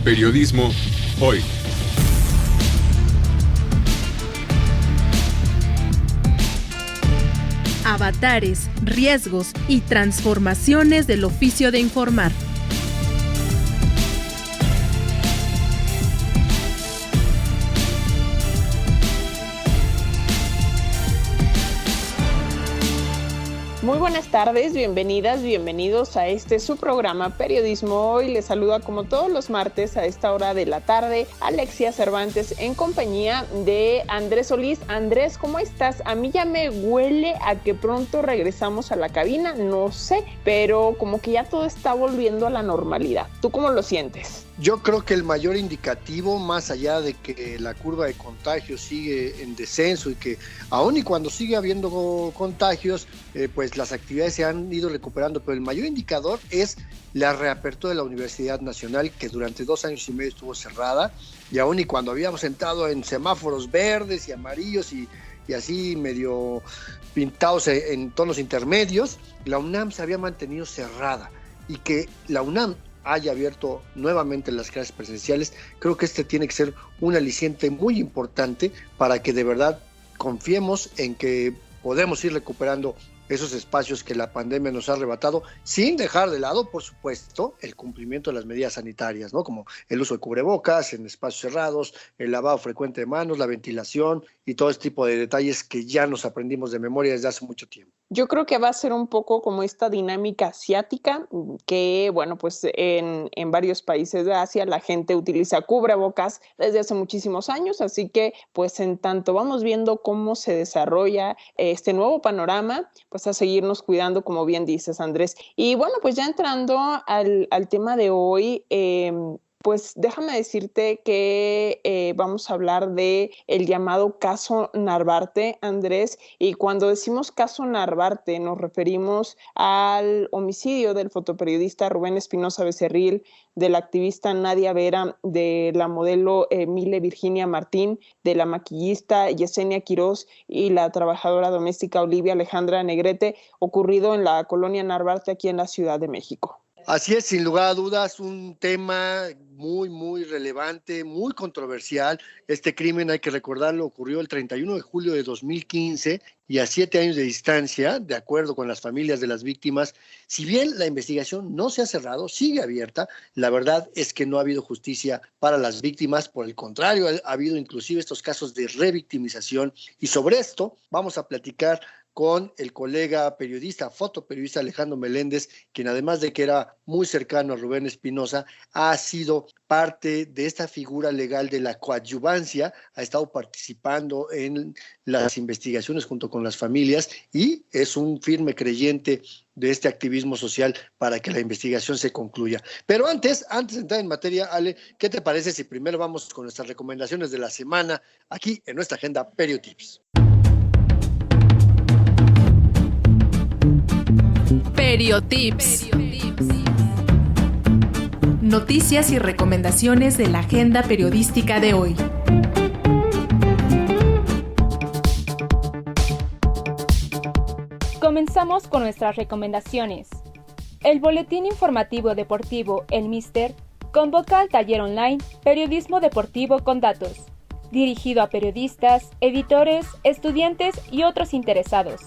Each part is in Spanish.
Periodismo hoy. Avatares, riesgos y transformaciones del oficio de informar. Muy buenas tardes, bienvenidas, bienvenidos a su programa Periodismo Hoy. Les saluda como todos los martes a esta hora de la tarde Alexia Cervantes en compañía de Andrés Solís. Andrés, ¿cómo estás? A mí ya me huele a que pronto regresamos a la cabina, no sé, pero como que ya todo está volviendo a la normalidad. ¿Tú cómo lo sientes? Yo creo que el mayor indicativo, más allá de que la curva de contagios sigue en descenso y que aún y cuando sigue habiendo contagios, pues las actividades se han ido recuperando, pero el mayor indicador es la reapertura de la Universidad Nacional, que durante 2 años y medio estuvo cerrada, y aún y cuando habíamos entrado en semáforos verdes y amarillos y así medio pintados en tonos intermedios, la UNAM se había mantenido cerrada, y que la UNAM haya abierto nuevamente las clases presenciales, creo que tiene que ser un aliciente muy importante para que de verdad confiemos en que podemos ir recuperando esos espacios que la pandemia nos ha arrebatado, sin dejar de lado, por supuesto, el cumplimiento de las medidas sanitarias, ¿no? Como el uso de cubrebocas en espacios cerrados, el lavado frecuente de manos, la ventilación y todo este tipo de detalles que ya nos aprendimos de memoria desde hace mucho tiempo. Yo creo que va a ser un poco como esta dinámica asiática, que bueno, pues en varios países de Asia la gente utiliza cubrebocas desde hace muchísimos años, así que pues en tanto vamos viendo cómo se desarrolla este nuevo panorama, pues a seguirnos cuidando, como bien dices, Andrés. Y bueno, pues ya entrando al tema de hoy, pues déjame decirte que vamos a hablar de el llamado caso Narvarte, Andrés, y cuando decimos caso Narvarte nos referimos al homicidio del fotoperiodista Rubén Espinosa Becerril, de la activista Nadia Vera, de la modelo Mile Virginia Martín, de la maquillista Yesenia Quirós y la trabajadora doméstica Olivia Alejandra Negrete, ocurrido en la colonia Narvarte aquí en la Ciudad de México. Así es, sin lugar a dudas, un tema muy relevante, muy controversial. Este crimen, hay que recordarlo, ocurrió el 31 de julio de 2015 y a 7 años de distancia, de acuerdo con las familias de las víctimas. Si bien la investigación no se ha cerrado, sigue abierta, la verdad es que no ha habido justicia para las víctimas. Por el contrario, ha habido inclusive estos casos de revictimización, y sobre esto vamos a platicar con el colega periodista, fotoperiodista Alejandro Meléndez, quien además de que era muy cercano a Rubén Espinosa, ha sido parte de esta figura legal de la coadyuvancia, ha estado participando en las investigaciones junto con las familias y es un firme creyente de este activismo social para que la investigación se concluya. Pero antes de entrar en materia, Ale, ¿qué te parece si primero vamos con nuestras recomendaciones de la semana aquí en nuestra agenda Periotips? Periotips. Noticias y recomendaciones de la agenda periodística de hoy. Comenzamos con nuestras recomendaciones. El Boletín Informativo Deportivo El Mister convoca al taller online Periodismo Deportivo con Datos, dirigido a periodistas, editores, estudiantes y otros interesados.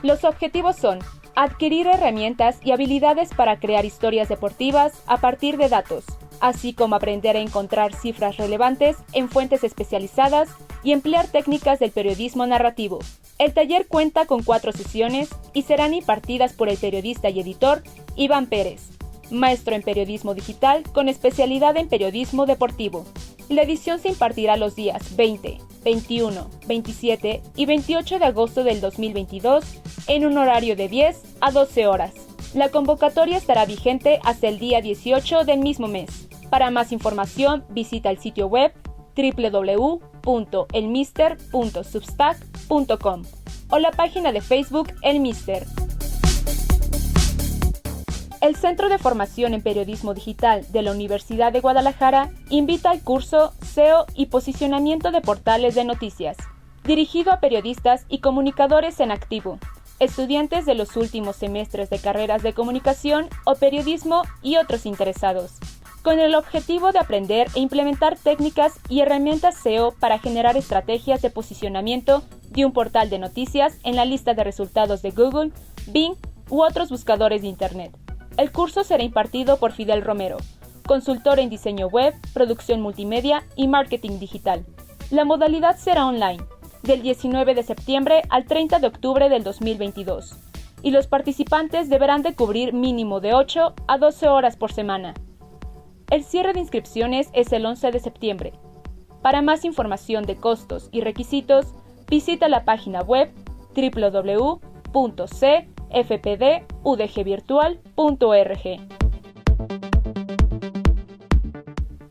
Los objetivos son adquirir herramientas y habilidades para crear historias deportivas a partir de datos, así como aprender a encontrar cifras relevantes en fuentes especializadas y emplear técnicas del periodismo narrativo. El taller cuenta con 4 sesiones y serán impartidas por el periodista y editor Iván Pérez, maestro en periodismo digital con especialidad en periodismo deportivo. La edición se impartirá los días 20, 21, 27 y 28 de agosto del 2022 en un horario de 10 a 12 horas. La convocatoria estará vigente hasta el día 18 del mismo mes. Para más información, visita el sitio web www.elmister.substack.com o la página de Facebook El Mister. El Centro de Formación en Periodismo Digital de la Universidad de Guadalajara invita al curso SEO y Posicionamiento de Portales de Noticias, dirigido a periodistas y comunicadores en activo, estudiantes de los últimos semestres de carreras de comunicación o periodismo y otros interesados. con el objetivo de aprender e implementar técnicas y herramientas SEO para generar estrategias de posicionamiento de un portal de noticias en la lista de resultados de Google, Bing u otros buscadores de Internet. El curso será impartido por Fidel Romero, consultor en diseño web, producción multimedia y marketing digital. La modalidad será online, del 19 de septiembre al 30 de octubre del 2022, y los participantes deberán de cubrir mínimo de 8 a 12 horas por semana. El cierre de inscripciones es el 11 de septiembre. Para más información de costos y requisitos, visita la página web www.cfpdudgvirtual.org.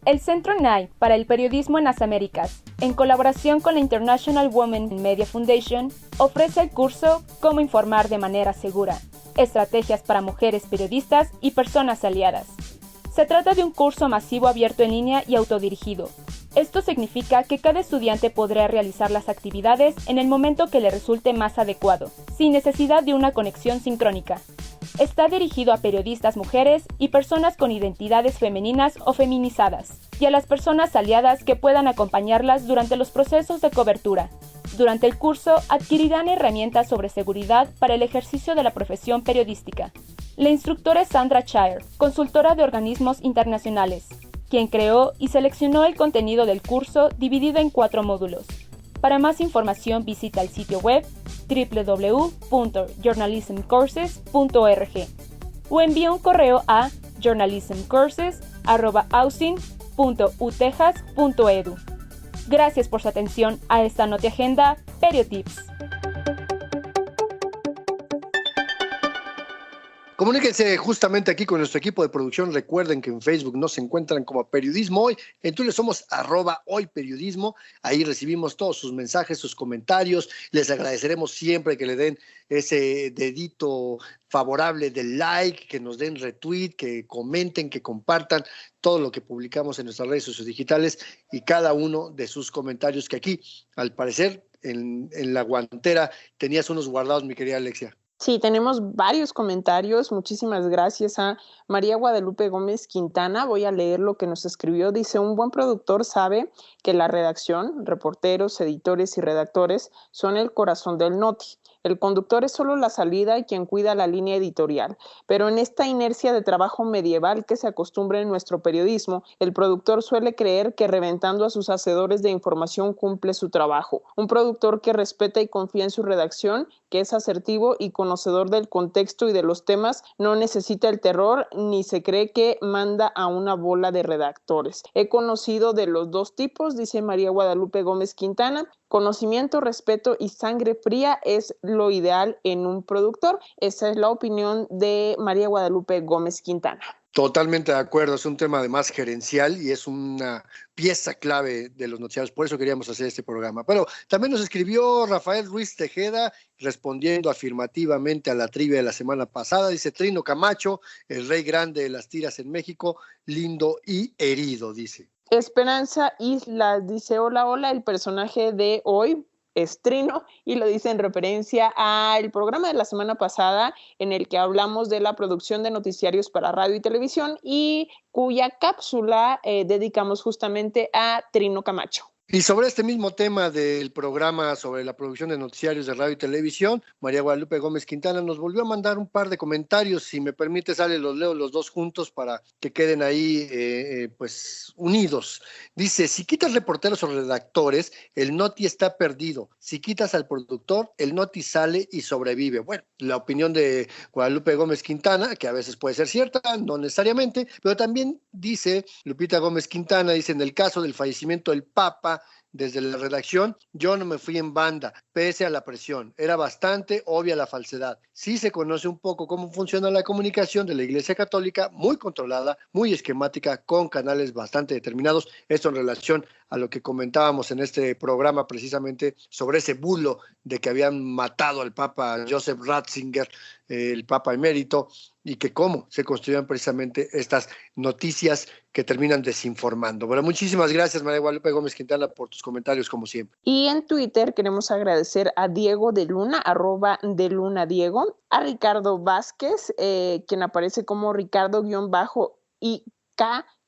El Centro NAI para el Periodismo en las Américas, en colaboración con la International Women Media Foundation, ofrece el curso Cómo informar de manera segura, estrategias para mujeres periodistas y personas aliadas. Se trata de un curso masivo abierto en línea y autodirigido. Esto significa que cada estudiante podrá realizar las actividades en el momento que le resulte más adecuado, sin necesidad de una conexión sincrónica. Está dirigido a periodistas mujeres y personas con identidades femeninas o feminizadas, y a las personas aliadas que puedan acompañarlas durante los procesos de cobertura. Durante el curso adquirirán herramientas sobre seguridad para el ejercicio de la profesión periodística. La instructora es Sandra Shire, consultora de organismos internacionales, quien creó y seleccionó el contenido del curso dividido en 4 módulos. Para más información visita el sitio web www.journalismcourses.org o envía un correo a journalismcourses@austin.utexas.edu. Gracias por su atención a esta NotiAgenda Periotips. Comuníquense justamente aquí con nuestro equipo de producción. Recuerden que en Facebook nos encuentran como Periodismo Hoy. En Twitter somos @hoyperiodismo. Ahí recibimos todos sus mensajes, sus comentarios. Les agradeceremos siempre que le den ese dedito favorable del like, que nos den retweet, que comenten, que compartan todo lo que publicamos en nuestras redes sociodigitales y cada uno de sus comentarios que aquí, al parecer, en la guantera tenías unos guardados, mi querida Alexia. Sí, tenemos varios comentarios. Muchísimas gracias a María Guadalupe Gómez Quintana. Voy a leer lo que nos escribió. Dice, un buen productor sabe que la redacción, reporteros, editores y redactores son el corazón del noti. El conductor es solo la salida y quien cuida la línea editorial, pero en esta inercia de trabajo medieval que se acostumbra en nuestro periodismo, el productor suele creer que reventando a sus hacedores de información cumple su trabajo. Un productor que respeta y confía en su redacción, que es asertivo y conocedor del contexto y de los temas, no necesita el terror ni se cree que manda a una bola de redactores. He conocido de los dos tipos, dice María Guadalupe Gómez Quintana. Conocimiento, respeto y sangre fría es lo ideal en un productor. Esa es la opinión de María Guadalupe Gómez Quintana. Totalmente de acuerdo, es un tema además gerencial y es una pieza clave de los noticiarios, por eso queríamos hacer este programa. Pero también nos escribió Rafael Ruiz Tejeda respondiendo afirmativamente a la trivia de la semana pasada. Dice Trino Camacho, el rey grande de las tiras en México, lindo y herido, dice. Esperanza Islas dice, hola, hola, el personaje de hoy es Trino y lo dice en referencia al programa de la semana pasada en el que hablamos de la producción de noticiarios para radio y televisión y cuya cápsula dedicamos justamente a Trino Camacho. Y sobre este mismo tema del programa sobre la producción de noticiarios de radio y televisión, María Guadalupe Gómez Quintana nos volvió a mandar un par de comentarios. Si me permite, los leo los dos juntos para que queden ahí pues unidos. Dice, si quitas reporteros o redactores, el noti está perdido. Si quitas al productor, el noti sale y sobrevive. Bueno, la opinión de Guadalupe Gómez Quintana, que a veces puede ser cierta, no necesariamente, pero también dice Lupita Gómez Quintana, dice, en el caso del fallecimiento del Papa, desde la redacción, yo no me fui en banda, pese a la presión. Era bastante obvia la falsedad. Sí se conoce un poco cómo funciona la comunicación de la Iglesia Católica, muy controlada, muy esquemática, con canales bastante determinados. Esto en relación a lo que comentábamos en este programa precisamente sobre ese bulo de que habían matado al Papa Joseph Ratzinger, el Papa emérito, y que cómo se construían precisamente estas noticias que terminan desinformando. Bueno, muchísimas gracias, María Guadalupe Gómez Quintana, por tus comentarios, como siempre. Y en Twitter queremos agradecer a Diego de Luna, @delunadiego, a Ricardo Vázquez, quien aparece como Ricardo-IK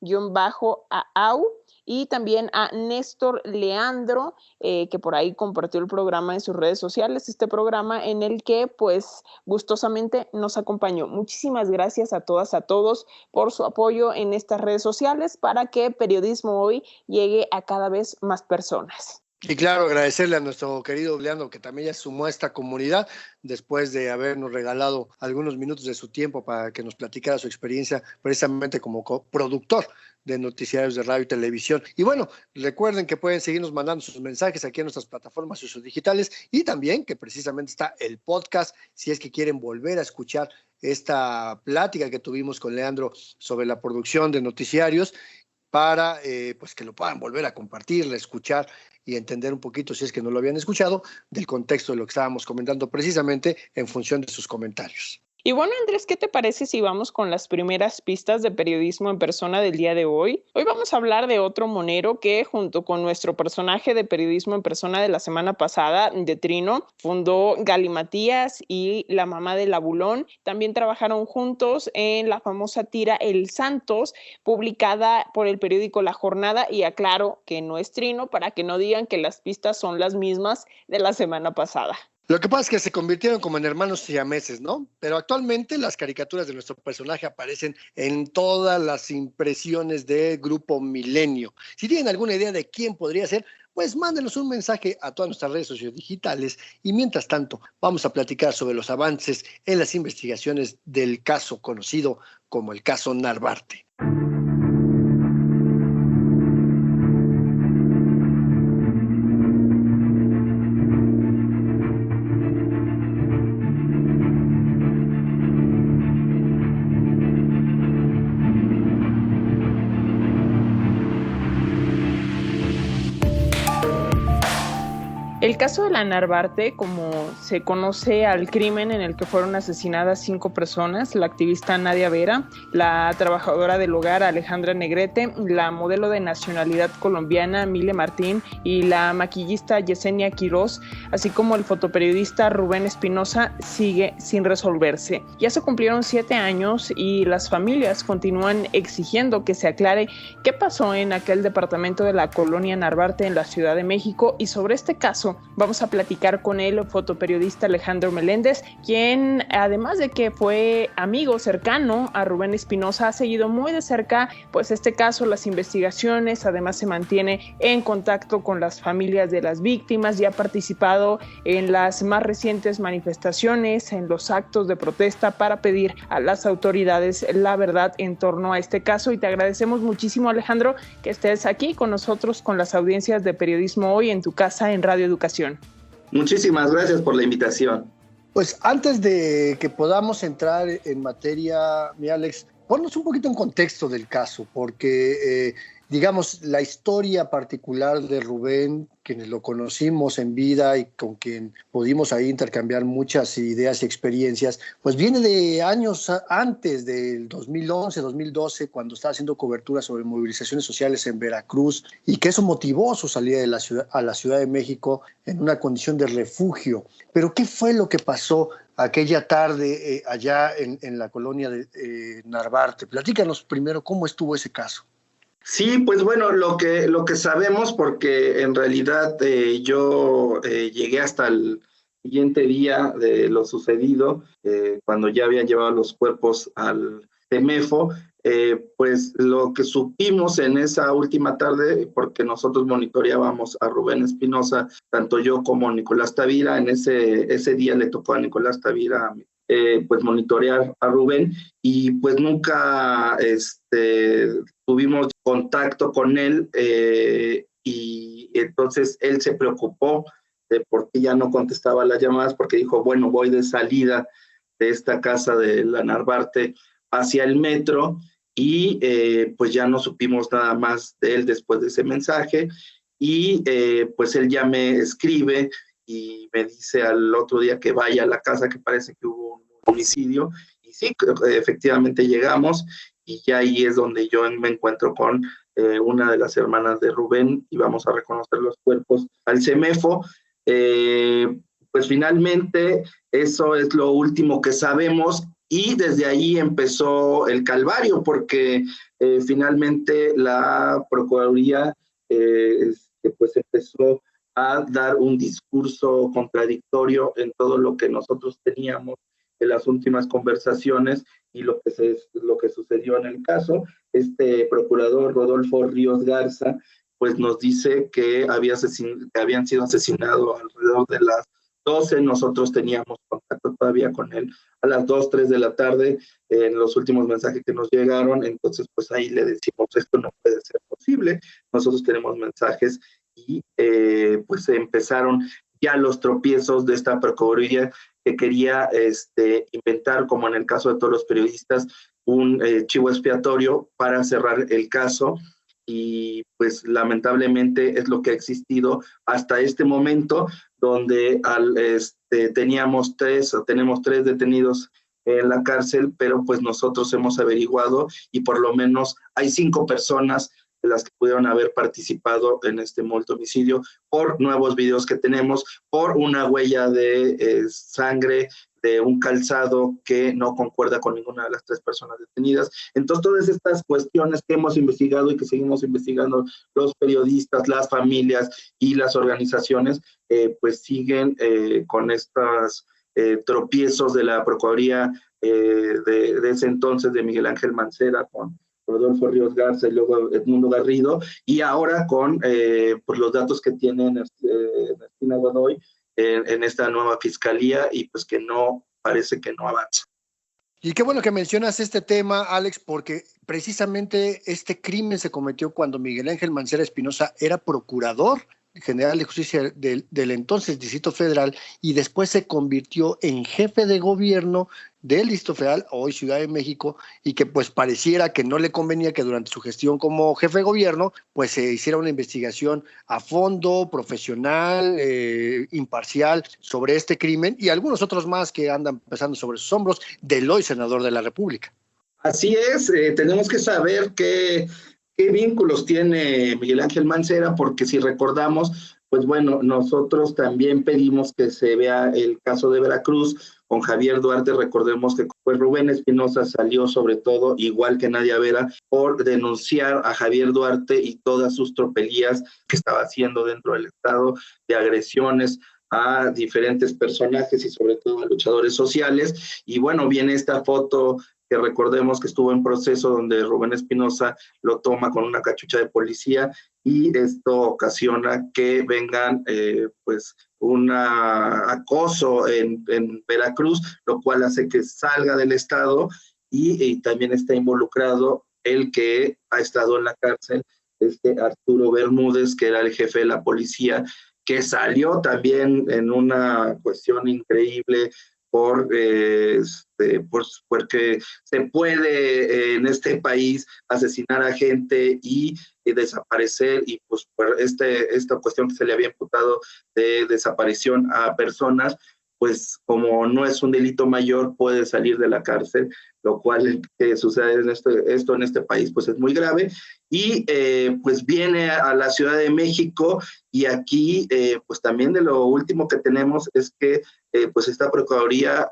Iván-AAU, y también a Néstor Leandro, que por ahí compartió el programa en sus redes sociales, este programa en el que pues gustosamente nos acompañó. Muchísimas gracias a todas, a todos por su apoyo en estas redes sociales para que Periodismo Hoy llegue a cada vez más personas. Y claro, agradecerle a nuestro querido Leandro, que también ya sumó a esta comunidad después de habernos regalado algunos minutos de su tiempo para que nos platicara su experiencia precisamente como productor de noticiarios de radio y televisión. Y bueno, recuerden que pueden seguirnos mandando sus mensajes aquí en nuestras plataformas digitales, y también que precisamente está el podcast si es que quieren volver a escuchar esta plática que tuvimos con Leandro sobre la producción de noticiarios, para pues que lo puedan volver a compartir, escuchar y entender un poquito, si es que no lo habían escuchado, del contexto de lo que estábamos comentando precisamente en función de sus comentarios. Y bueno, Andrés, ¿qué te parece si vamos con las primeras pistas de periodismo en persona del día de hoy? Hoy vamos a hablar de otro monero que, junto con nuestro personaje de periodismo en persona de la semana pasada, de Trino, fundó Galimatías y La Mamá del Abulón. También trabajaron juntos en la famosa tira El Santos, publicada por el periódico La Jornada, y aclaro que no es Trino para que no digan que las pistas son las mismas de la semana pasada. Lo que pasa es que se convirtieron como en hermanos siameses, ¿no? Pero actualmente las caricaturas de nuestro personaje aparecen en todas las impresiones de Grupo Milenio. Si tienen alguna idea de quién podría ser, pues mándenos un mensaje a todas nuestras redes sociodigitales, y mientras tanto vamos a platicar sobre los avances en las investigaciones del caso conocido como el caso Narvarte. El caso de la Narvarte, como se conoce al crimen en el que fueron asesinadas 5 personas, la activista Nadia Vera, la trabajadora del hogar Alejandra Negrete, la modelo de nacionalidad colombiana Mile Martín y la maquillista Yesenia Quiroz, así como el fotoperiodista Rubén Espinosa, sigue sin resolverse. Ya se cumplieron 7 años y las familias continúan exigiendo que se aclare qué pasó en aquel departamento de la colonia Narvarte en la Ciudad de México, y sobre este caso vamos a platicar con el fotoperiodista Alejandro Meléndez, quien, además de que fue amigo cercano a Rubén Espinosa, ha seguido muy de cerca pues este caso, las investigaciones. Además se mantiene en contacto con las familias de las víctimas y ha participado en las más recientes manifestaciones, en los actos de protesta para pedir a las autoridades la verdad en torno a este caso. Y te agradecemos muchísimo, Alejandro, que estés aquí con nosotros, con las audiencias de Periodismo Hoy, en tu casa en Radio Educación. Muchísimas gracias por la invitación. Pues antes de que podamos entrar en materia, mi Alex, ponnos un poquito en contexto del caso, porque digamos, la historia particular de Rubén, quienes lo conocimos en vida y con quien pudimos ahí intercambiar muchas ideas y experiencias, pues viene de años antes, del 2011, 2012, cuando estaba haciendo cobertura sobre movilizaciones sociales en Veracruz, y que eso motivó su salida de la ciudad, a la Ciudad de México en una condición de refugio. Pero ¿qué fue lo que pasó aquella tarde allá en la colonia de Narvarte? Platícanos primero cómo estuvo ese caso. Sí, pues bueno, lo que sabemos, porque en realidad yo llegué hasta el siguiente día de lo sucedido, cuando ya habían llevado los cuerpos al CEMEFO, pues lo que supimos en esa última tarde, porque nosotros monitoreábamos a Rubén Espinosa, tanto yo como Nicolás Tavira. En ese día le tocó a Nicolás Tavira pues monitorear a Rubén, y pues nunca tuvimos contacto con él, y entonces él se preocupó de por qué ya no contestaba las llamadas, porque dijo, bueno, voy de salida de esta casa de la Narvarte hacia el metro, y pues ya no supimos nada más de él después de ese mensaje. Y pues él ya me escribe y me dice al otro día que vaya a la casa, que parece que hubo un homicidio. Y sí, efectivamente llegamos, y ya ahí es donde yo me encuentro con una de las hermanas de Rubén, y vamos a reconocer los cuerpos al CEMEFO. Pues finalmente eso es lo último que sabemos, y desde ahí empezó el calvario, porque finalmente la Procuraduría pues empezó a dar un discurso contradictorio en todo lo que nosotros teníamos en las últimas conversaciones y lo que sucedió en el caso. Este procurador Rodolfo Ríos Garza pues nos dice que habían sido asesinados alrededor de las 12, nosotros teníamos contacto todavía con él a las 2, 3 de la tarde, en los últimos mensajes que nos llegaron, entonces pues ahí le decimos, esto no puede ser posible, nosotros tenemos mensajes y pues empezaron ya los tropiezos de esta Procuraduría que quería inventar, como en el caso de todos los periodistas, un chivo expiatorio para cerrar el caso. Y pues lamentablemente es lo que ha existido hasta este momento, donde tenemos 3 detenidos en la cárcel, pero pues nosotros hemos averiguado y por lo menos hay 5 personas de las que pudieron haber participado en este multihomicidio por nuevos videos que tenemos, por una huella de sangre de un calzado que no concuerda con ninguna de las 3 personas detenidas. Entonces, todas estas cuestiones que hemos investigado y que seguimos investigando los periodistas, las familias y las organizaciones, pues siguen con estos tropiezos de la Procuraduría de ese entonces, de Miguel Ángel Mancera, con Rodolfo Ríos Garza y luego Edmundo Garrido, y ahora con pues los datos que tienen Ernestina Godoy en esta nueva fiscalía, y pues que no, parece que no avanza. Y qué bueno que mencionas este tema, Alex, porque precisamente este crimen se cometió cuando Miguel Ángel Mancera Espinosa era procurador general de justicia del entonces Distrito Federal y después se convirtió en jefe de gobierno del Distrito Federal, hoy Ciudad de México, y que pues pareciera que no le convenía que durante su gestión como jefe de gobierno pues se hiciera una investigación a fondo, profesional, imparcial sobre este crimen y algunos otros más que andan pesando sobre sus hombros del hoy senador de la República. Así es, tenemos que saber qué vínculos tiene Miguel Ángel Mancera, porque si recordamos, pues bueno, nosotros también pedimos que se vea el caso de Veracruz con Javier Duarte. Recordemos que pues Rubén Espinosa salió sobre todo, igual que Nadia Vera, por denunciar a Javier Duarte y todas sus tropelías que estaba haciendo dentro del Estado, de agresiones a diferentes personajes y sobre todo a luchadores sociales. Y bueno, viene esta foto que recordemos que estuvo en proceso donde Rubén Espinosa lo toma con una cachucha de policía y esto ocasiona que vengan pues un acoso en Veracruz, lo cual hace que salga del estado y también está involucrado el que ha estado en la cárcel, Arturo Bermúdez, que era el jefe de la policía, que salió también en una cuestión increíble porque se puede en este país asesinar a gente y desaparecer, y pues por esta cuestión que se le había imputado de desaparición a personas, pues como no es un delito mayor, puede salir de la cárcel, lo cual sucede en esto en este país pues es muy grave, y pues viene a la Ciudad de México, y aquí pues también de lo último que tenemos es que pues esta Procuraduría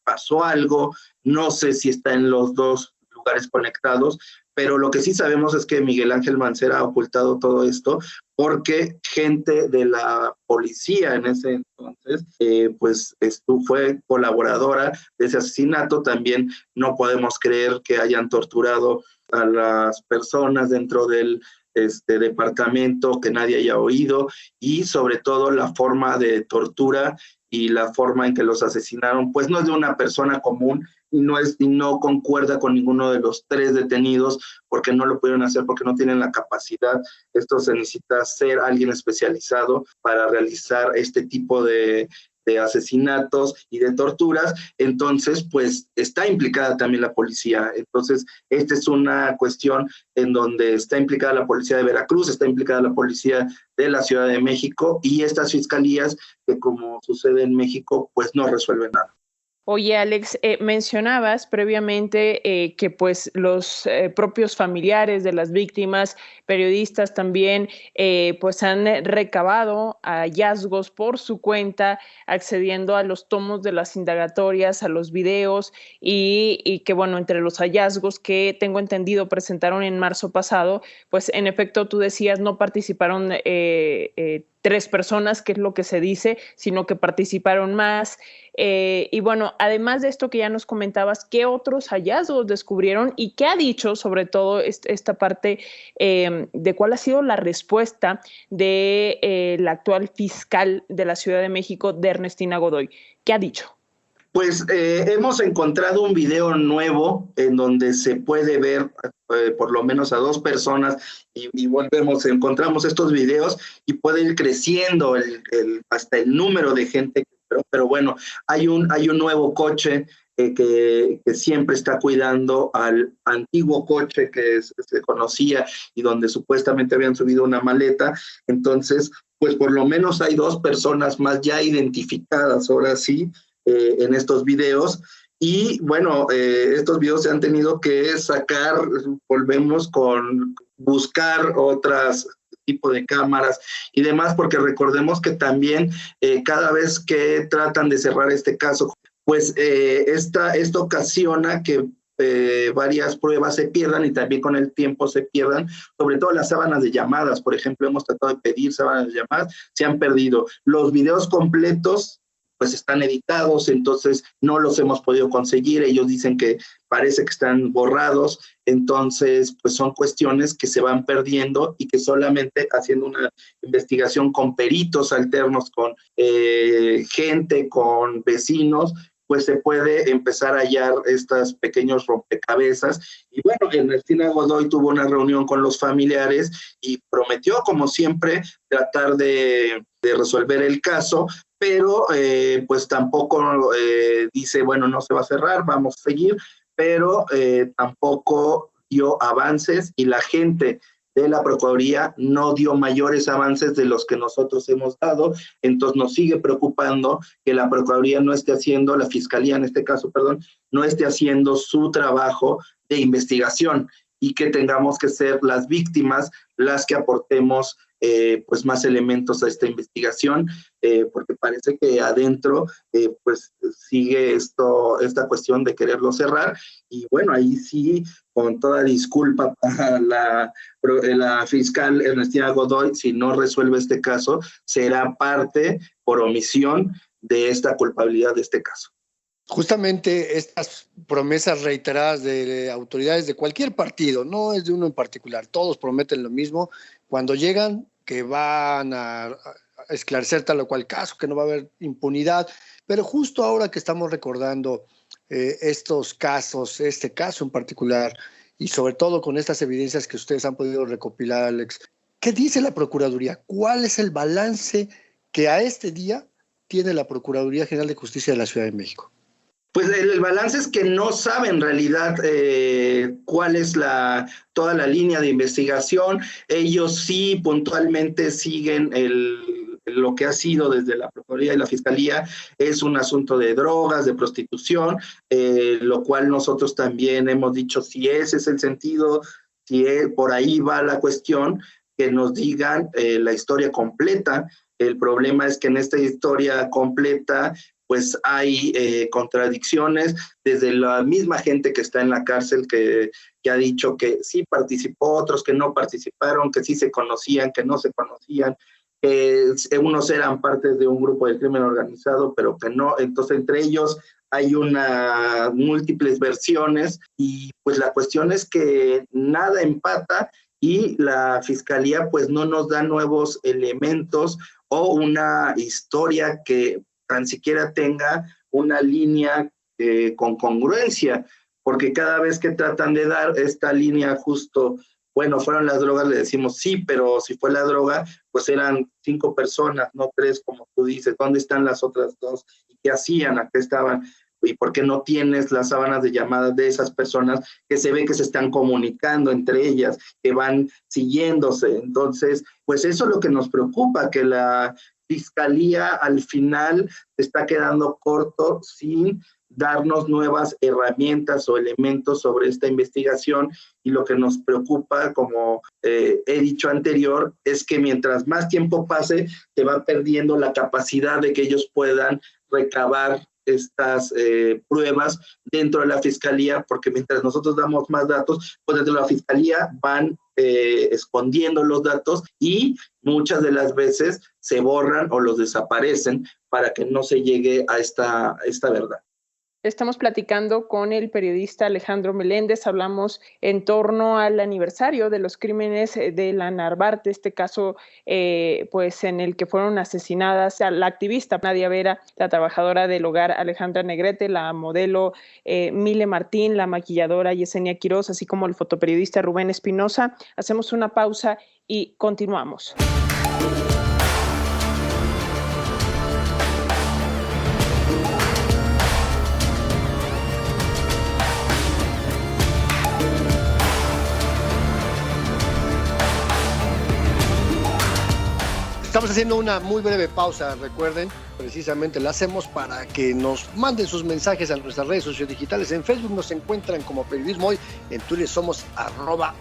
pasó algo, no sé si está en los 2 lugares conectados, pero lo que sí sabemos es que Miguel Ángel Mancera ha ocultado todo esto porque gente de la policía en ese entonces pues fue colaboradora de ese asesinato. También no podemos creer que hayan torturado a las personas dentro del departamento, que nadie haya oído, y sobre todo la forma de tortura y la forma en que los asesinaron pues no es de una persona común y no concuerda con ninguno de los 3 detenidos, porque no lo pudieron hacer, porque no tienen la capacidad. Esto se necesita ser alguien especializado para realizar este tipo de asesinatos y de torturas. Entonces pues está implicada también la policía. Entonces esta es una cuestión en donde está implicada la policía de Veracruz, está implicada la policía de la Ciudad de México y estas fiscalías que, como sucede en México, pues no resuelven nada. Oye, Alex, mencionabas previamente que pues los propios familiares de las víctimas, periodistas también, pues han recabado hallazgos por su cuenta, accediendo a los tomos de las indagatorias, a los videos y que bueno, entre los hallazgos que tengo entendido presentaron en marzo pasado, pues en efecto tú decías no participaron 3 personas, que es lo que se dice, sino que participaron más. Y bueno, además de esto que ya nos comentabas, ¿qué otros hallazgos descubrieron y qué ha dicho sobre todo esta parte de cuál ha sido la respuesta de la actual fiscal de la Ciudad de México, de Ernestina Godoy? ¿Qué ha dicho? Pues hemos encontrado un video nuevo en donde se puede ver por lo menos a 2 personas y encontramos estos videos y puede ir creciendo hasta el número de gente, pero bueno, hay un nuevo coche que siempre está cuidando al antiguo coche que se conocía y donde supuestamente habían subido una maleta. Entonces, pues por lo menos hay 2 personas más ya identificadas, ahora sí, en estos videos. Y bueno, estos videos se han tenido que sacar, volvemos con buscar otras tipo de cámaras y demás, porque recordemos que también cada vez que tratan de cerrar este caso, pues esto ocasiona que varias pruebas se pierdan y también con el tiempo se pierdan, sobre todo las sábanas de llamadas. Por ejemplo, hemos tratado de pedir sábanas de llamadas, se han perdido. Los videos completos pues están editados, entonces no los hemos podido conseguir. Ellos dicen que parece que están borrados, entonces pues son cuestiones que se van perdiendo y que solamente haciendo una investigación con peritos alternos, con gente, con vecinos, pues se puede empezar a hallar estos pequeños rompecabezas. Y bueno, Ernestina Godoy tuvo una reunión con los familiares y prometió, como siempre, tratar de resolver el caso, pero pues tampoco dice, bueno, no se va a cerrar, vamos a seguir, pero tampoco dio avances y la gente de la Procuraduría no dio mayores avances de los que nosotros hemos dado. Entonces nos sigue preocupando que la Procuraduría no esté haciendo, la Fiscalía en este caso, perdón, no esté haciendo su trabajo de investigación y que tengamos que ser las víctimas las que aportemos pues más elementos a esta investigación, porque parece que adentro pues sigue esta cuestión de quererlo cerrar. Y bueno, ahí sí, con toda disculpa para la fiscal Ernestina Godoy, si no resuelve este caso, será parte por omisión de esta culpabilidad de este caso. Justamente estas promesas reiteradas de autoridades de cualquier partido, no es de uno en particular, todos prometen lo mismo, cuando llegan que van a esclarecer tal o cual caso, que no va a haber impunidad, pero justo ahora que estamos recordando estos casos, este caso en particular, y sobre todo con estas evidencias que ustedes han podido recopilar, Alex, ¿qué dice la Procuraduría? ¿Cuál es el balance que a este día tiene la Procuraduría General de Justicia de la Ciudad de México? Pues el balance es que no sabe en realidad cuál es toda la línea de investigación. Ellos sí puntualmente siguen lo que ha sido desde la Procuraduría y la Fiscalía, es un asunto de drogas, de prostitución, lo cual nosotros también hemos dicho, si ese es el sentido, si por ahí va la cuestión, que nos digan la historia completa. El problema es que en esta historia completa pues hay contradicciones desde la misma gente que está en la cárcel, que ha dicho que sí participó, otros que no participaron, que sí se conocían, que no se conocían, que unos eran parte de un grupo de crimen organizado, pero que no. Entonces, entre ellos hay múltiples versiones y pues la cuestión es que nada empata y la Fiscalía pues no nos da nuevos elementos o una historia que tan siquiera tenga una línea con congruencia, porque cada vez que tratan de dar esta línea justo, bueno, fueron las drogas, le decimos sí, pero si fue la droga, pues eran 5 personas, no 3, como tú dices. ¿Dónde están las otras 2? ¿Y qué hacían? ¿A qué estaban? ¿Y por qué no tienes las sábanas de llamadas de esas personas que se ve que se están comunicando entre ellas, que van siguiéndose? Entonces, pues eso es lo que nos preocupa, que la Fiscalía al final se está quedando corto sin darnos nuevas herramientas o elementos sobre esta investigación, y lo que nos preocupa, como he dicho anterior, es que mientras más tiempo pase, se va perdiendo la capacidad de que ellos puedan recabar estas pruebas dentro de la Fiscalía, porque mientras nosotros damos más datos, pues dentro de la Fiscalía van escondiendo los datos y muchas de las veces se borran o los desaparecen para que no se llegue a esta verdad. Estamos platicando con el periodista Alejandro Meléndez, hablamos en torno al aniversario de los crímenes de la Narvarte, este caso pues en el que fueron asesinadas la activista Nadia Vera, la trabajadora del hogar Alejandra Negrete, la modelo Mile Martín, la maquilladora Yesenia Quiroz, así como el fotoperiodista Rubén Espinosa. Hacemos una pausa y continuamos. Estamos haciendo una muy breve pausa, recuerden, precisamente la hacemos para que nos manden sus mensajes a nuestras redes sociodigitales. En Facebook nos encuentran como Periodismo Hoy, en Twitter somos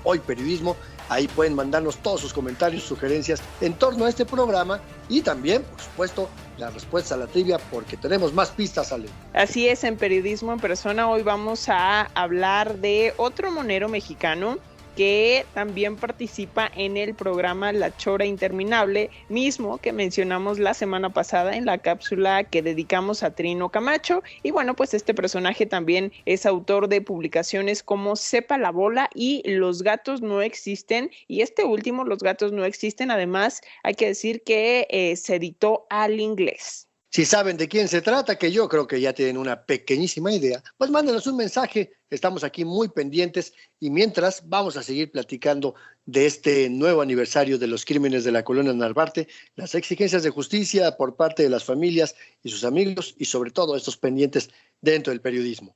@hoyperiodismo. Ahí pueden mandarnos todos sus comentarios, sugerencias en torno a este programa y también, por supuesto, la respuesta a la trivia, porque tenemos más pistas, Ale. Así es, en Periodismo en Persona hoy vamos a hablar de otro monero mexicano que también participa en el programa La Chora Interminable, mismo que mencionamos la semana pasada en la cápsula que dedicamos a Trino Camacho. Y bueno, pues este personaje también es autor de publicaciones como Sepa la Bola y Los Gatos No Existen. Y este último, Los Gatos No Existen, además hay que decir que se editó al inglés. Si saben de quién se trata, que yo creo que ya tienen una pequeñísima idea, pues mándenos un mensaje, estamos aquí muy pendientes y mientras vamos a seguir platicando de este nuevo aniversario de los crímenes de la colonia Narvarte, las exigencias de justicia por parte de las familias y sus amigos y sobre todo estos pendientes dentro del periodismo.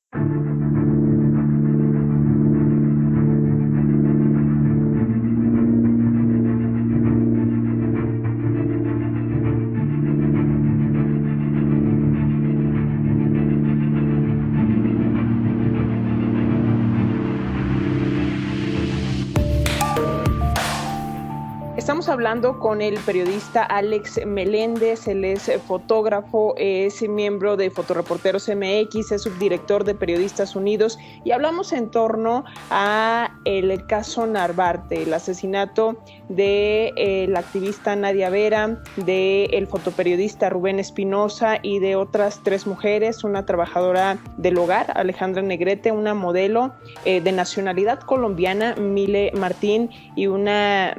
Estamos hablando con el periodista Alex Meléndez, él es fotógrafo, es miembro de Fotoreporteros MX, es subdirector de Periodistas Unidos y hablamos en torno a el caso Narvarte, el asesinato de la activista Nadia Vera, del fotoperiodista Rubén Espinosa y de otras 3 mujeres, una trabajadora del hogar, Alejandra Negrete, una modelo de nacionalidad colombiana, Mile Martín, y una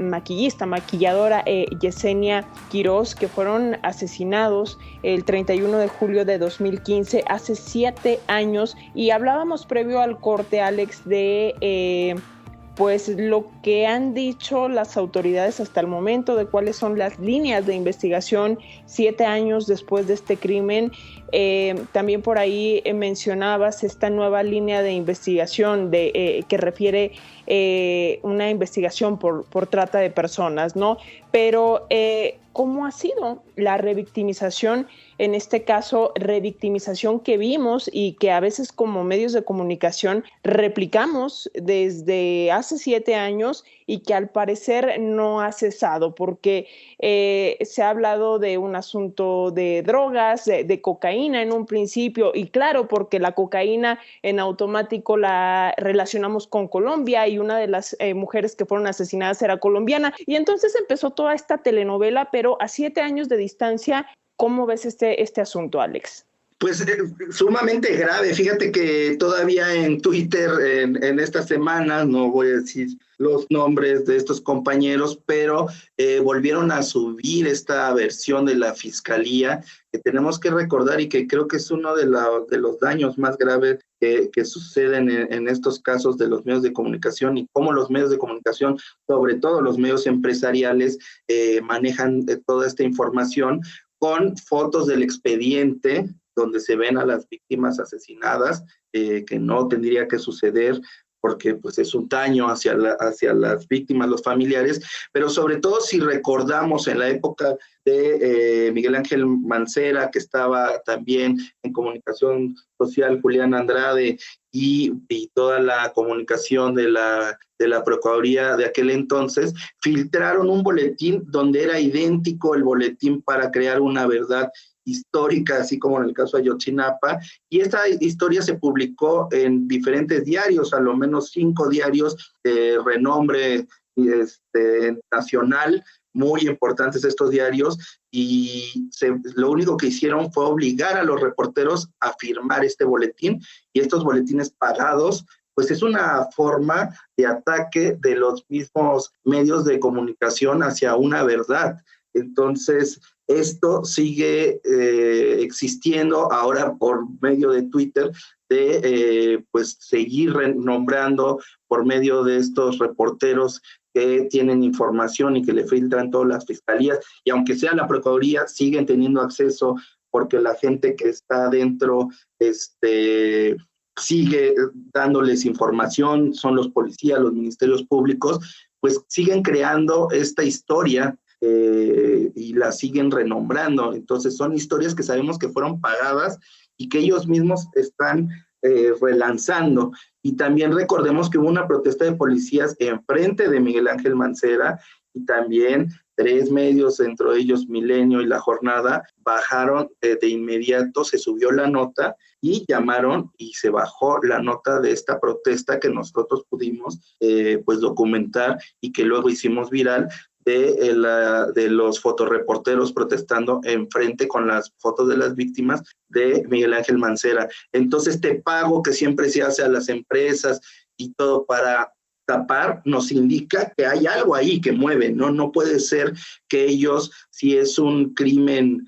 maquilladora Yesenia Quiroz, que fueron asesinados el 31 de julio de 2015, hace 7 años, y hablábamos previo al corte, Alex, de pues lo que han dicho las autoridades hasta el momento, de cuáles son las líneas de investigación 7 años después de este crimen. También por ahí mencionabas esta nueva línea de investigación que refiere una investigación por trata de personas, ¿no? Pero ¿cómo ha sido la revictimización? En este caso, revictimización que vimos y que a veces como medios de comunicación replicamos desde hace 7 años y que al parecer no ha cesado, porque se ha hablado de un asunto de drogas, de cocaína en un principio, y claro, porque la cocaína en automático la relacionamos con Colombia y una de las mujeres que fueron asesinadas era colombiana, y entonces empezó toda esta telenovela, pero a 7 años de distancia. ¿Cómo ves este asunto, Alex? Pues sumamente grave. Fíjate que todavía en Twitter, en estas semanas, no voy a decir los nombres de estos compañeros, pero volvieron a subir esta versión de la Fiscalía, que tenemos que recordar y que creo que es uno de los daños más graves que suceden en estos casos de los medios de comunicación, y cómo los medios de comunicación, sobre todo los medios empresariales, manejan toda esta información con fotos del expediente donde se ven a las víctimas asesinadas, que no tendría que suceder, porque pues es un daño hacia las víctimas, los familiares, pero sobre todo si recordamos en la época de Miguel Ángel Mancera, que estaba también en comunicación social, Julián Andrade, y toda la comunicación de la Procuraduría de aquel entonces, filtraron un boletín donde era idéntico el boletín para crear una verdad histórica, así como en el caso de Ayotzinapa, y esta historia se publicó en diferentes diarios, a lo menos 5 diarios de renombre nacional, muy importantes estos diarios, y lo único que hicieron fue obligar a los reporteros a firmar este boletín, y estos boletines pagados, pues es una forma de ataque de los mismos medios de comunicación hacia una verdad. Entonces, esto sigue existiendo ahora por medio de Twitter, de pues seguir renombrando por medio de estos reporteros que tienen información y que le filtran todas las fiscalías, y aunque sea la Procuraduría, siguen teniendo acceso porque la gente que está dentro sigue dándoles información, son los policías, los ministerios públicos, pues siguen creando esta historia y la siguen renombrando. Entonces son historias que sabemos que fueron pagadas y que ellos mismos están relanzando. Y también recordemos que hubo una protesta de policías enfrente de Miguel Ángel Mancera, y también 3 medios, entre ellos Milenio y La Jornada, bajaron de inmediato, se subió la nota y llamaron y se bajó la nota de esta protesta que nosotros pudimos pues documentar y que luego hicimos viral, de los fotoreporteros protestando enfrente con las fotos de las víctimas de Miguel Ángel Mancera. Entonces, este pago que siempre se hace a las empresas y todo para tapar, nos indica que hay algo ahí que mueve, ¿no? No puede ser que ellos, si es un crimen,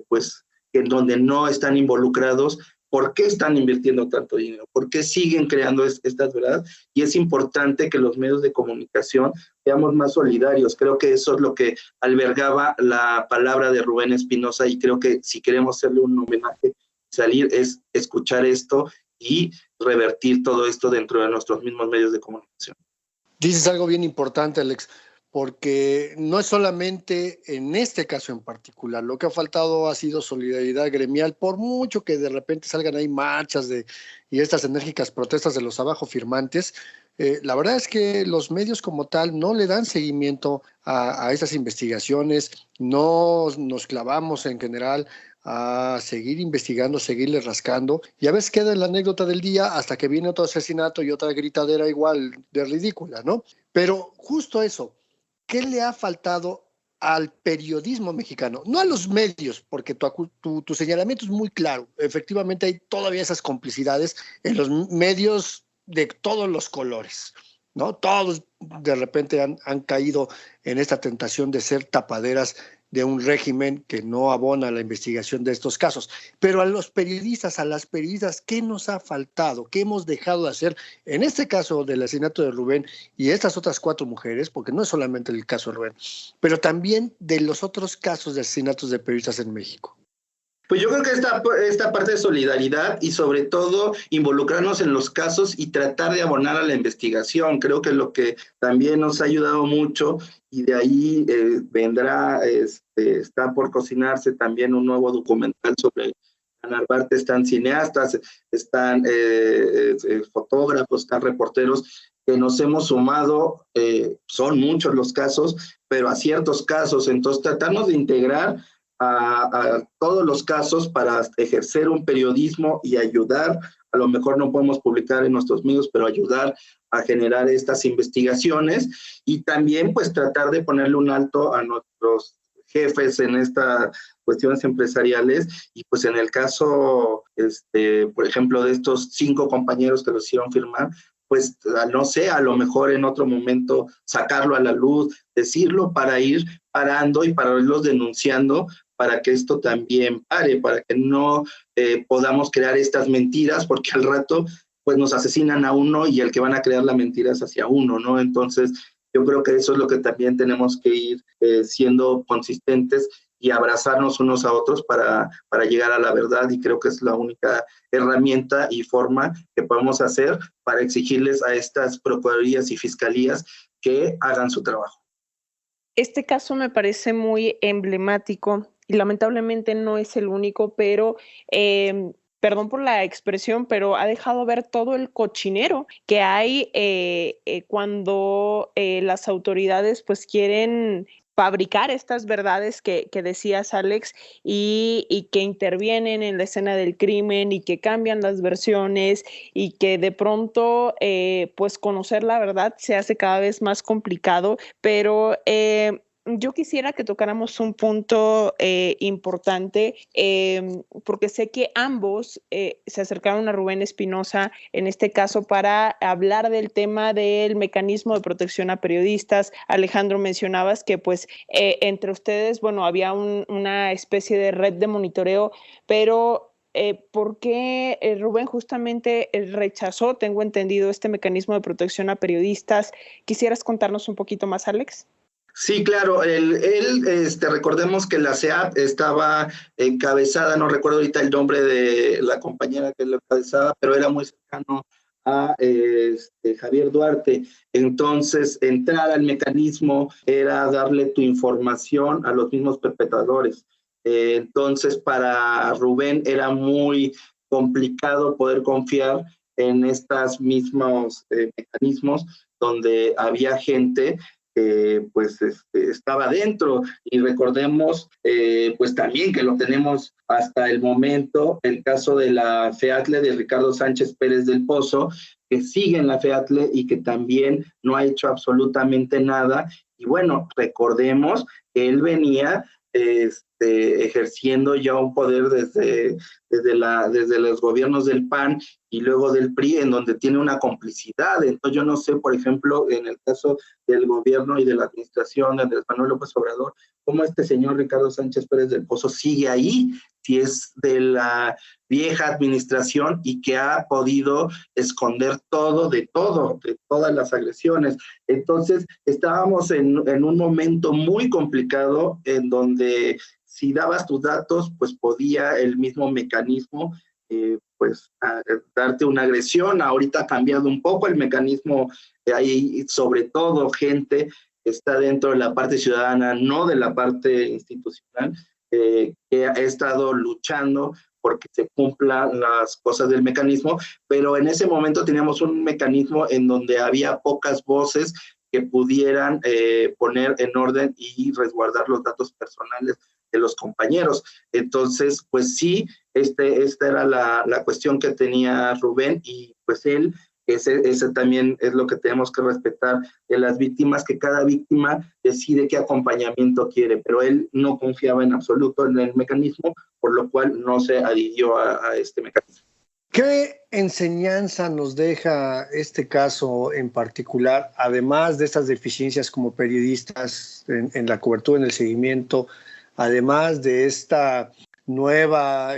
pues, en donde no están involucrados, ¿por qué están invirtiendo tanto dinero? ¿Por qué siguen creando estas verdades? Y es importante que los medios de comunicación seamos más solidarios. Creo que eso es lo que albergaba la palabra de Rubén Espinosa, y creo que si queremos hacerle un homenaje, salir es escuchar esto y revertir todo esto dentro de nuestros mismos medios de comunicación. Dices algo bien importante, Alex, porque no es solamente en este caso en particular. Lo que ha faltado ha sido solidaridad gremial, por mucho que de repente salgan ahí marchas y estas enérgicas protestas de los abajo firmantes. La verdad es que los medios como tal no le dan seguimiento a estas investigaciones, no nos clavamos en general a seguir investigando, seguirle rascando, y a veces queda en la anécdota del día hasta que viene otro asesinato y otra gritadera igual de ridícula, ¿no? Pero justo eso, ¿qué le ha faltado al periodismo mexicano? No a los medios, porque tu señalamiento es muy claro. Efectivamente hay todavía esas complicidades en los medios de todos los colores, ¿no? Todos de repente han caído en esta tentación de ser tapaderas de un régimen que no abona la investigación de estos casos. Pero a los periodistas, a las periodistas, ¿qué nos ha faltado? ¿Qué hemos dejado de hacer? En este caso del asesinato de Rubén y estas otras 4 mujeres, porque no es solamente el caso de Rubén, pero también de los otros casos de asesinatos de periodistas en México. Pues yo creo que esta parte de solidaridad y sobre todo involucrarnos en los casos y tratar de abonar a la investigación, creo que lo que también nos ha ayudado mucho, y de ahí vendrá, está por cocinarse también un nuevo documental sobre Ana Narvarte. Están cineastas, están fotógrafos, están reporteros que nos hemos sumado, son muchos los casos, pero a ciertos casos, entonces tratamos de integrar a todos los casos para ejercer un periodismo y ayudar. A lo mejor no podemos publicar en nuestros medios, pero ayudar a generar estas investigaciones, y también pues tratar de ponerle un alto a nuestros jefes en estas cuestiones empresariales. Y pues en el caso, por ejemplo, de estos 5 compañeros que los hicieron firmar, pues no sé, a lo mejor en otro momento sacarlo a la luz, decirlo para ir parando y para irlos denunciando, para que esto también pare, para que no podamos crear estas mentiras, porque al rato pues nos asesinan a uno y el que van a crear la mentira es hacia uno, ¿no? Entonces yo creo que eso es lo que también tenemos que ir siendo consistentes y abrazarnos unos a otros para llegar a la verdad, y creo que es la única herramienta y forma que podemos hacer para exigirles a estas procuradurías y fiscalías que hagan su trabajo. Este caso me parece muy emblemático y lamentablemente no es el único, pero perdón por la expresión, pero ha dejado ver todo el cochinero que hay cuando las autoridades pues quieren fabricar estas verdades que decías, Alex, y que intervienen en la escena del crimen y que cambian las versiones y que de pronto pues conocer la verdad se hace cada vez más complicado, pero yo quisiera que tocáramos un punto importante, porque sé que ambos se acercaron a Rubén Espinosa en este caso para hablar del tema del mecanismo de protección a periodistas. Alejandro, mencionabas que pues entre ustedes, bueno, había una especie de red de monitoreo, pero ¿por qué Rubén justamente rechazó, tengo entendido, este mecanismo de protección a periodistas? ¿Quisieras contarnos un poquito más, Alex? Sí, claro, recordemos que la CEAP estaba encabezada, no recuerdo ahorita el nombre de la compañera que lo encabezaba, pero era muy cercano a Javier Duarte. Entonces, entrar al mecanismo era darle tu información a los mismos perpetradores. Entonces, para Rubén era muy complicado poder confiar en estos mismos mecanismos donde había gente pues estaba dentro, y recordemos pues también que lo tenemos hasta el momento, el caso de la FEATLE de Ricardo Sánchez Pérez del Pozo, que sigue en la FEATLE y que también no ha hecho absolutamente nada. Y bueno, recordemos que él venía ejerciendo ya un poder desde los gobiernos del PAN y luego del PRI, en donde tiene una complicidad. Entonces yo no sé, por ejemplo, en el caso del gobierno y de la administración de Andrés Manuel López Obrador, cómo este señor Ricardo Sánchez Pérez del Pozo sigue ahí, si es de la vieja administración y que ha podido esconder todo de todas las agresiones. Entonces estábamos en un momento muy complicado en donde si dabas tus datos, pues podía el mismo mecanismo pues darte una agresión. Ahorita ha cambiado un poco el mecanismo, hay sobre todo gente que está dentro de la parte ciudadana, no de la parte institucional, que ha estado luchando porque se cumplan las cosas del mecanismo, pero en ese momento teníamos un mecanismo en donde había pocas voces que pudieran poner en orden y resguardar los datos personales de los compañeros. Entonces, pues sí, esta era la cuestión que tenía Rubén, y pues él, ese también es lo que tenemos que respetar de las víctimas, que cada víctima decide qué acompañamiento quiere, pero él no confiaba en absoluto en el mecanismo, por lo cual no se adhirió a este mecanismo. ¿Qué enseñanza nos deja este caso en particular, además de estas deficiencias como periodistas en la cobertura, en el seguimiento, además de esta nueva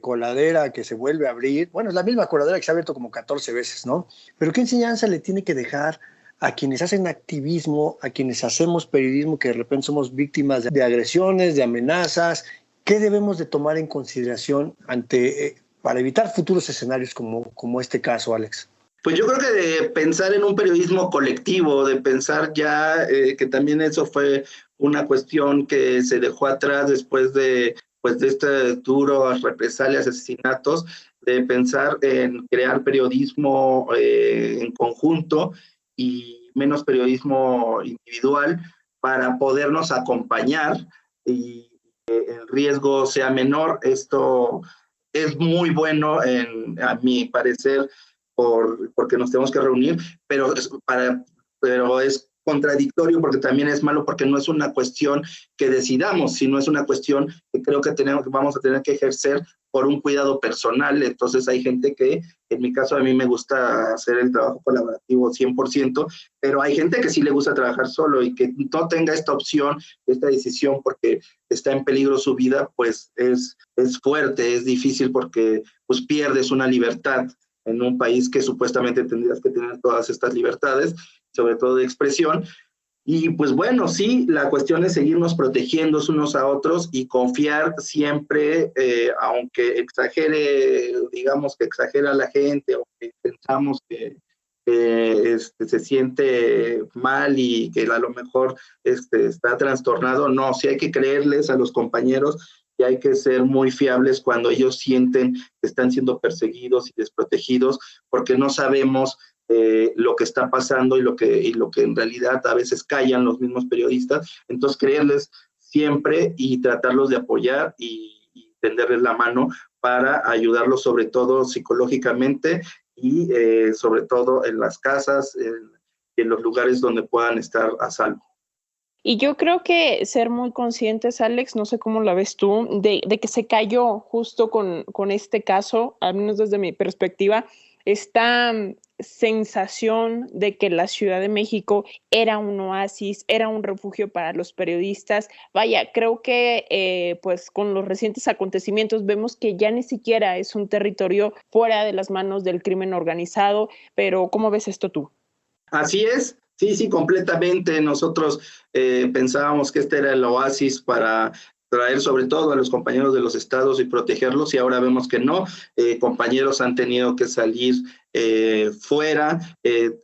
coladera que se vuelve a abrir? Bueno, es la misma coladera que se ha abierto como 14 veces, ¿no? Pero ¿qué enseñanza le tiene que dejar a quienes hacen activismo, a quienes hacemos periodismo, que de repente somos víctimas de agresiones, de amenazas? ¿Qué debemos de tomar en consideración para evitar futuros escenarios como este caso, Alex? Pues yo creo que de pensar en un periodismo colectivo, de pensar ya que también eso fue una cuestión que se dejó atrás después de este duro represalias, asesinatos, de pensar en crear periodismo en conjunto y menos periodismo individual para podernos acompañar y que el riesgo sea menor. Esto es muy bueno, a mi parecer, porque nos tenemos que reunir, pero es contradictorio porque también es malo, porque no es una cuestión que decidamos, sino es una cuestión que creo que vamos a tener que ejercer por un cuidado personal. Entonces hay gente que, en mi caso, a mí me gusta hacer el trabajo colaborativo 100%, pero hay gente que sí le gusta trabajar solo, y que no tenga esta opción, esta decisión porque está en peligro su vida, pues es fuerte, es difícil, porque pues pierdes una libertad en un país que supuestamente tendrías que tener todas estas libertades, sobre todo de expresión. Y pues bueno, sí, la cuestión es seguirnos protegiendo unos a otros y confiar siempre, aunque exagere, digamos que exagera la gente, o que pensamos que se siente mal y que a lo mejor está trastornado. No, sí hay que creerles a los compañeros y hay que ser muy fiables cuando ellos sienten que están siendo perseguidos y desprotegidos, porque no sabemos lo que está pasando y lo que en realidad a veces callan los mismos periodistas. Entonces, creerles siempre y tratarlos de apoyar y tenderles la mano para ayudarlos, sobre todo psicológicamente y sobre todo en las casas, en los lugares donde puedan estar a salvo. Y yo creo que ser muy conscientes, Alex, no sé cómo la ves tú, de que se cayó justo con este caso, al menos desde mi perspectiva, esta sensación de que la Ciudad de México era un oasis, era un refugio para los periodistas. Vaya, creo que pues con los recientes acontecimientos vemos que ya ni siquiera es un territorio fuera de las manos del crimen organizado, pero ¿cómo ves esto tú? Así es. Sí, completamente. Nosotros pensábamos que este era el oasis para traer sobre todo a los compañeros de los estados y protegerlos, y ahora vemos que no. Compañeros han tenido que salir fuera.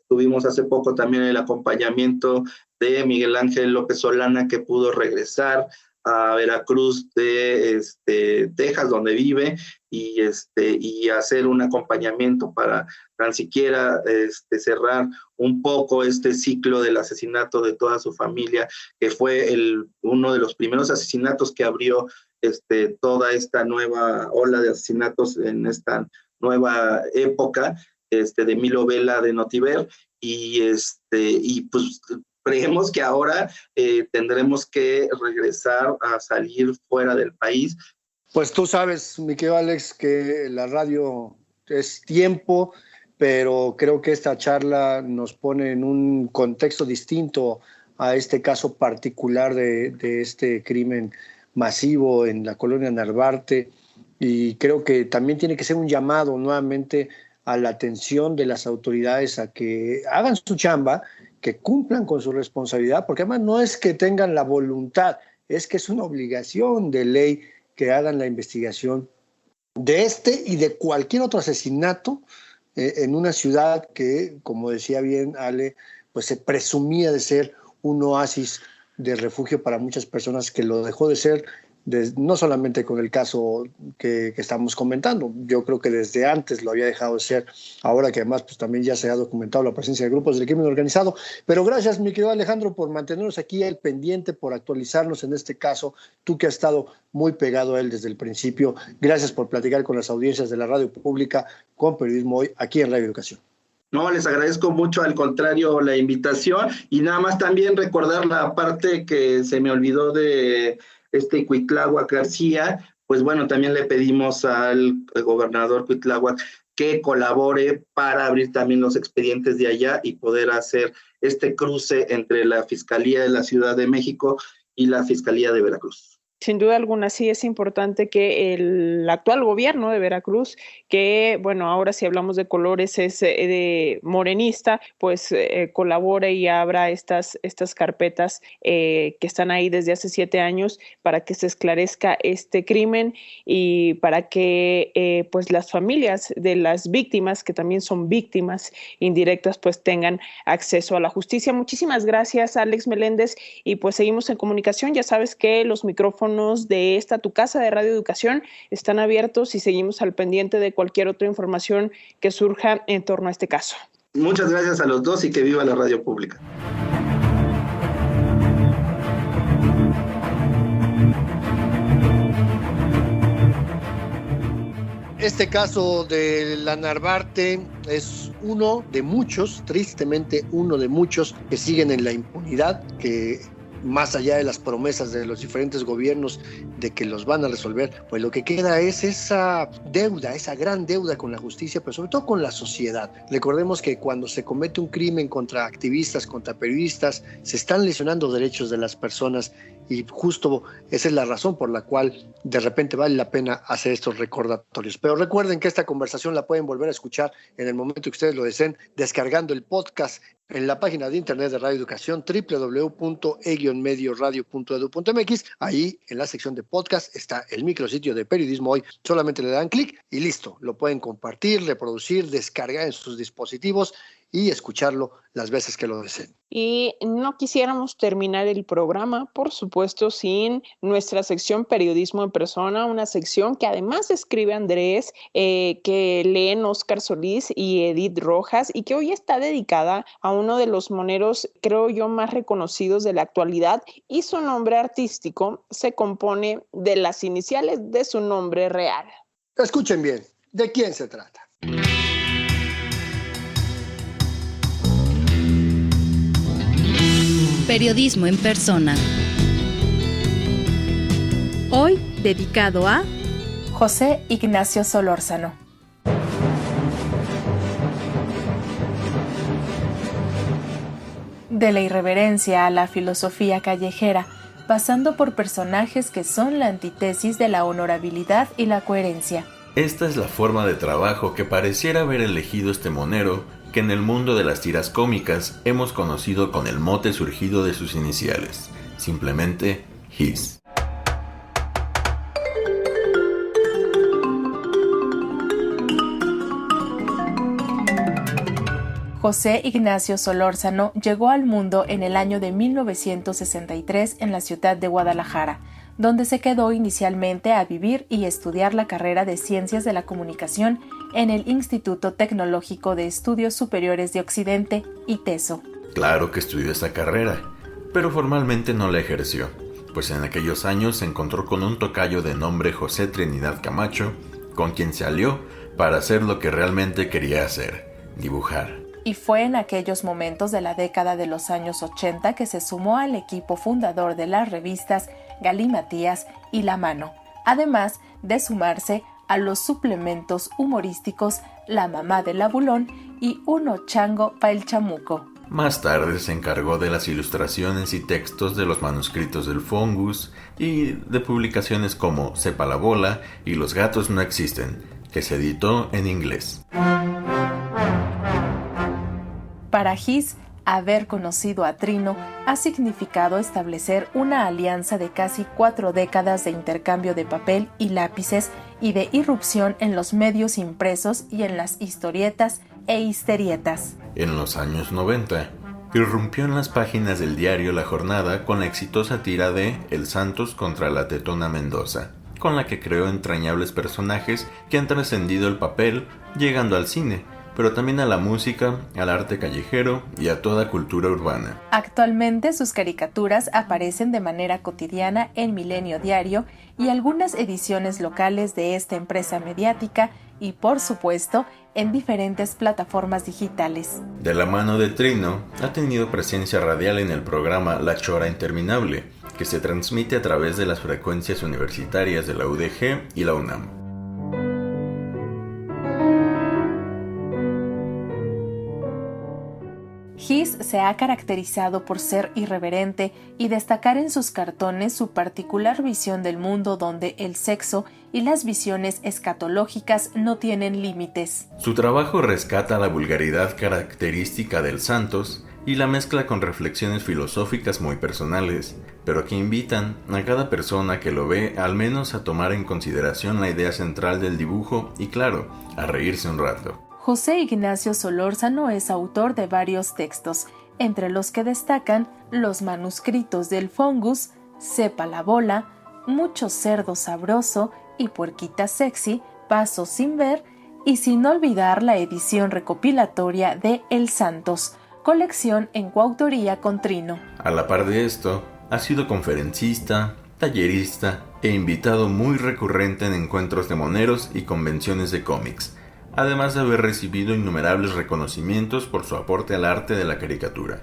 Tuvimos hace poco también el acompañamiento de Miguel Ángel López Solana, que pudo regresar a Veracruz de Texas, donde vive, y hacer un acompañamiento para tan siquiera cerrar un poco este ciclo del asesinato de toda su familia, que fue uno de los primeros asesinatos que abrió toda esta nueva ola de asesinatos en esta nueva época de Milo Vela de Notiver, y pues creemos que ahora tendremos que regresar a salir fuera del país. Pues tú sabes, mi querido Alex, que la radio es tiempo, pero creo que esta charla nos pone en un contexto distinto a este caso particular de este crimen masivo en la colonia Narvarte, y creo que también tiene que ser un llamado nuevamente a la atención de las autoridades a que hagan su chamba, que cumplan con su responsabilidad, porque además no es que tengan la voluntad, es que es una obligación de ley que hagan la investigación de este y de cualquier otro asesinato en una ciudad que, como decía bien Ale, pues se presumía de ser un oasis de refugio para muchas personas, que lo dejó de ser, no solamente con el caso que estamos comentando. Yo creo que desde antes lo había dejado de ser, ahora que además pues también ya se ha documentado la presencia de grupos del crimen organizado. Pero gracias, mi querido Alejandro, por mantenernos aquí al pendiente, por actualizarnos en este caso, tú que has estado muy pegado a él desde el principio. Gracias por platicar con las audiencias de la radio pública con Periodismo Hoy, aquí en Radio Educación. No, les agradezco mucho, al contrario, la invitación, y nada más también recordar la parte que se me olvidó de Cuitláhuac García. Pues bueno, también le pedimos al gobernador Cuitláhuac que colabore para abrir también los expedientes de allá y poder hacer este cruce entre la Fiscalía de la Ciudad de México y la Fiscalía de Veracruz. Sin duda alguna, sí es importante que el actual gobierno de Veracruz, que, bueno, ahora si hablamos de colores es de morenista, pues colabore y abra estas carpetas que están ahí desde hace 7 años para que se esclarezca este crimen y para que pues las familias de las víctimas, que también son víctimas indirectas, pues tengan acceso a la justicia. Muchísimas gracias, Alex Meléndez, y pues seguimos en comunicación. Ya sabes que los micrófonos de esta tu casa de Radio Educación están abiertos y seguimos al pendiente de cualquier otra información que surja en torno a este caso. Muchas gracias a los dos y que viva la radio pública. Este caso de la Narvarte es uno de muchos, tristemente uno de muchos, que siguen en la impunidad, que más allá de las promesas de los diferentes gobiernos de que los van a resolver, pues lo que queda es esa deuda, esa gran deuda con la justicia, pero sobre todo con la sociedad. Recordemos que cuando se comete un crimen contra activistas, contra periodistas, se están lesionando derechos de las personas, y justo esa es la razón por la cual de repente vale la pena hacer estos recordatorios. Pero recuerden que esta conversación la pueden volver a escuchar en el momento que ustedes lo deseen, descargando el podcast en la página de internet de Radio Educación, www.e-medioradio.edu.mx. Ahí en la sección de podcast está el micrositio de Periodismo Hoy. Solamente le dan clic y listo. Lo pueden compartir, reproducir, descargar en sus dispositivos y escucharlo las veces que lo deseen. Y no quisiéramos terminar el programa, por supuesto, sin nuestra sección Periodismo en Persona, una sección que además escribe Andrés, que leen Óscar Solís y Edith Rojas, y que hoy está dedicada a uno de los moneros, creo yo, más reconocidos de la actualidad, y su nombre artístico se compone de las iniciales de su nombre real. Escuchen bien, ¿de quién se trata? Periodismo en Persona. Hoy dedicado a José Ignacio Solórzano. De la irreverencia a la filosofía callejera, pasando por personajes que son la antítesis de la honorabilidad y la coherencia. Esta es la forma de trabajo que pareciera haber elegido este monero, que en el mundo de las tiras cómicas hemos conocido con el mote surgido de sus iniciales, simplemente His. José Ignacio Solórzano llegó al mundo en el año de 1963 en la ciudad de Guadalajara, donde se quedó inicialmente a vivir y estudiar la carrera de Ciencias de la Comunicación en el Instituto Tecnológico de Estudios Superiores de Occidente, ITESO. Claro que estudió esta carrera, pero formalmente no la ejerció, pues en aquellos años se encontró con un tocayo de nombre José Trinidad Camacho, con quien se alió para hacer lo que realmente quería hacer, dibujar. Y fue en aquellos momentos de la década de los años 80 que se sumó al equipo fundador de las revistas Galimatías y La Mano, además de sumarse a los suplementos humorísticos La Mamá del Abulón y Uno Chango pa' el Chamuco. Más tarde se encargó de las ilustraciones y textos de los manuscritos del Fongus y de publicaciones como Sepa la Bola y Los Gatos No Existen, que se editó en inglés. Para His, haber conocido a Trino ha significado establecer una alianza de casi 4 décadas de intercambio de papel y lápices y de irrupción en los medios impresos y en las historietas e histerietas. En los años 90, irrumpió en las páginas del diario La Jornada con la exitosa tira de El Santos contra la Tetona Mendoza, con la que creó entrañables personajes que han trascendido el papel, llegando al cine, pero también a la música, al arte callejero y a toda cultura urbana. Actualmente sus caricaturas aparecen de manera cotidiana en Milenio Diario y algunas ediciones locales de esta empresa mediática y, por supuesto, en diferentes plataformas digitales. De la mano de Trino, ha tenido presencia radial en el programa La Chora Interminable, que se transmite a través de las frecuencias universitarias de la UDG y la UNAM. His se ha caracterizado por ser irreverente y destacar en sus cartones su particular visión del mundo donde el sexo y las visiones escatológicas no tienen límites. Su trabajo rescata la vulgaridad característica del Santos y la mezcla con reflexiones filosóficas muy personales, pero que invitan a cada persona que lo ve al menos a tomar en consideración la idea central del dibujo y, claro, a reírse un rato. José Ignacio Solórzano es autor de varios textos, entre los que destacan Los manuscritos del Fongus, Sepa la Bola, Mucho cerdo sabroso y Puerquita sexy, Paso sin ver, y sin olvidar la edición recopilatoria de El Santos, colección en coautoría con Trino. A la par de esto, ha sido conferencista, tallerista e invitado muy recurrente en encuentros de moneros y convenciones de cómics, además de haber recibido innumerables reconocimientos por su aporte al arte de la caricatura.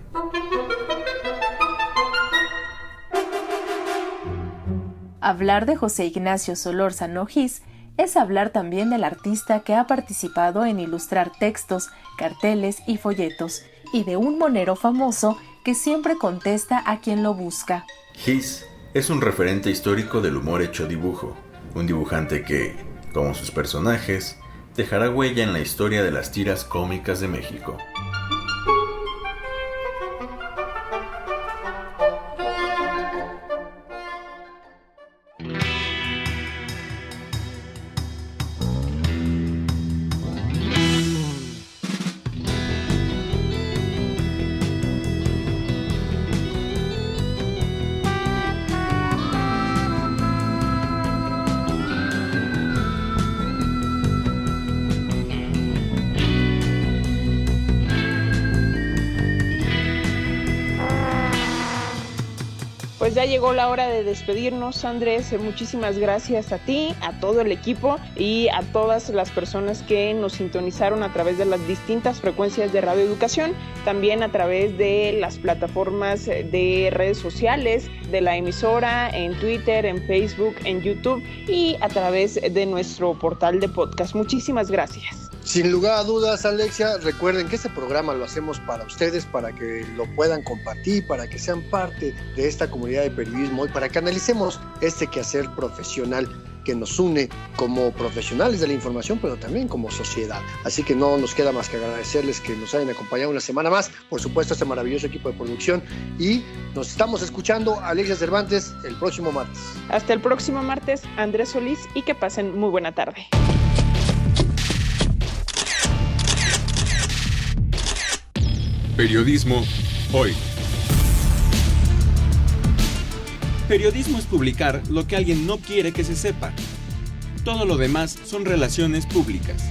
Hablar de José Ignacio Solórzano His es hablar también del artista que ha participado en ilustrar textos, carteles y folletos, y de un monero famoso que siempre contesta a quien lo busca. His es un referente histórico del humor hecho dibujo, un dibujante que, como sus personajes, dejará huella en la historia de las tiras cómicas de México. pues ya llegó la hora de despedirnos, Andrés. Muchísimas gracias a ti, a todo el equipo y a todas las personas que nos sintonizaron a través de las distintas frecuencias de Radio Educación, también a través de las plataformas de redes sociales de la emisora, en Twitter, en Facebook, en YouTube y a través de nuestro portal de podcast. Muchísimas gracias. Sin lugar a dudas, Alexia, recuerden que este programa lo hacemos para ustedes, para que lo puedan compartir, para que sean parte de esta comunidad de periodismo y para que analicemos este quehacer profesional que nos une como profesionales de la información, pero también como sociedad. Así que no nos queda más que agradecerles que nos hayan acompañado una semana más, por supuesto, a este maravilloso equipo de producción, y nos estamos escuchando, Alexia Cervantes, el próximo martes. Hasta el próximo martes, Andrés Solís, y que pasen muy buena tarde. Periodismo hoy. Periodismo es publicar lo que alguien no quiere que se sepa. Todo lo demás son relaciones públicas.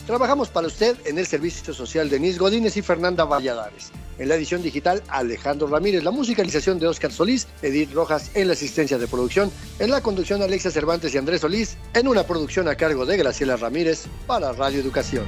Trabajamos para usted en el servicio social Denise Godínez y Fernanda Valladares. En la edición digital, Alejandro Ramírez. La musicalización de Óscar Solís, Edith Rojas en la asistencia de producción. En la conducción, Alexia Cervantes y Andrés Solís. En una producción a cargo de Graciela Ramírez para Radio Educación.